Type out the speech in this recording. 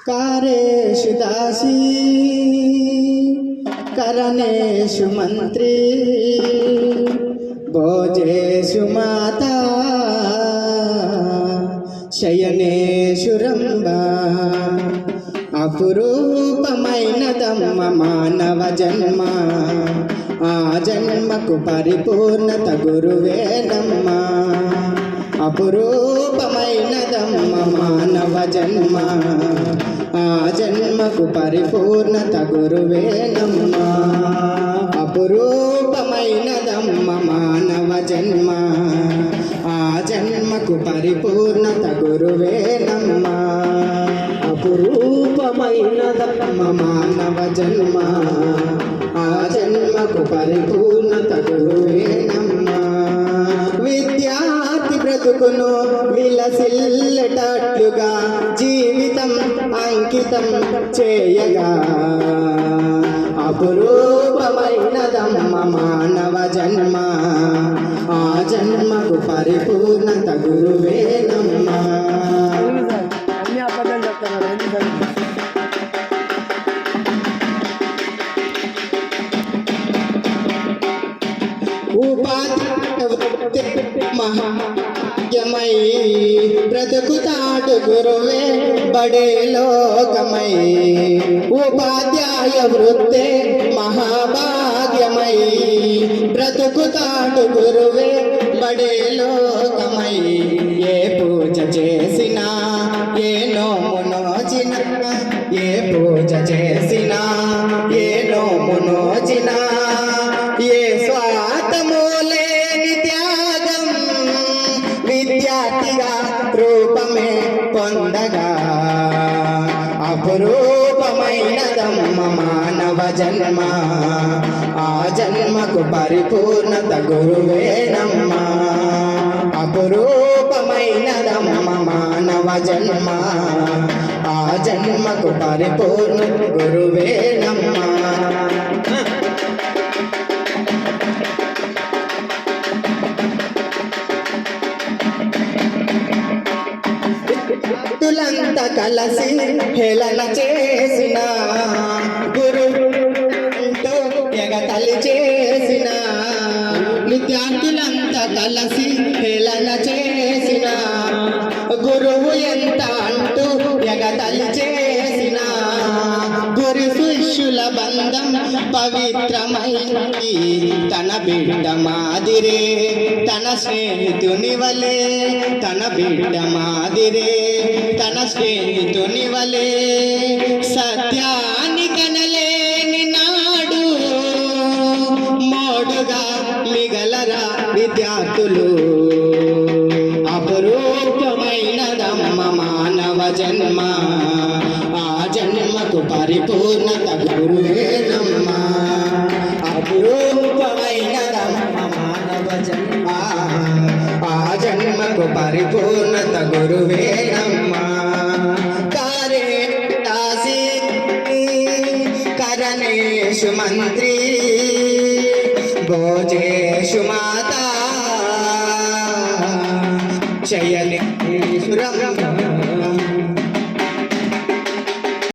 कारेषु दासी करणेषु मंत्री भोजेषु माता शयनेषु रंबा అపురూపమైనదమ్మ మానవ జన్మ ఆ జన్మకు పరిపూర్ణత గురువేనమ్మ అపురూపమైనదమ్మ మానవ జన్మ ఆ జన్మకు పరిపూర్ణత గురువేనమ్మ అపురూపమైనదమ్మ మానవ జన్మ ఆ జన్మకు పరిపూర్ణత గురువేనమ్మ అపురూపమైనదమ్మ మానవ జన్మ ఆ జన్మకు పరిపూర్ణత గురువేనమ్మ విద్యార్థి బ్రతుకును విలసిల్లటట్లుగా జీవితం అంకితం చేయగా అపురూపమైనదమ్మ మానవ జన్మ ఆ జన్మకు పరిపూర్ణత గురువేనమ్మ మహాయమై బ్రతుకుతాడు గురువే బడే లోకమై ఉపాధ్యాయ వృత్తే మహాభాగ్యమై బ్రతుకుతాడు గురువే బడే లోకమై ఏ పూజ చేసినా ఏ నోము నోచినా ఏ పూజ చేసినా ఏ నోము నోచినా ఏ స్వార్థము లేని త్యాగం విద్యార్థిగా రూపమే పొందగా అపురూపమైనదమ్మ మానవ జన్మ ఆ జన్మకు పరిపూర్ణత గురువేనమ్మ అపురూపమైనదమ్మ మానవ జన్మ ఆ జన్మకు పరిపూర్ణత గురువేనమ్మ భక్తులంతా కలసి హేళన చేసిన గురువుతో ఎగతలి చేసిన విద్యార్థులంతా కలసి హేళన చేసిన గురువు ఎంత అంటూ ఎగతలి చేసిన గురు శిష్యుల బంధం పవిత్రమైనది తన బిడ్డ మాదిరే తన స్నేహితుని వలే తన బిడ్డ మాదిరే తన స్నేహితుని వలే సత్యాన్ని కనలేని నాడు మోడుగా మిగలరా విద్యార్థులు అపురూపమైనదమ్మ మానవ జన్మ ఆ జన్మకు పరిపూర్ణత గురువేనమ్మ అపురూపమైనదమ్మ మానవ జన్మ ఆ జన్మకు పరిపూర్ణత గురువేనమ్మ కారేషు కరణేషు మంత్రి భోజేషు మాతా శయనే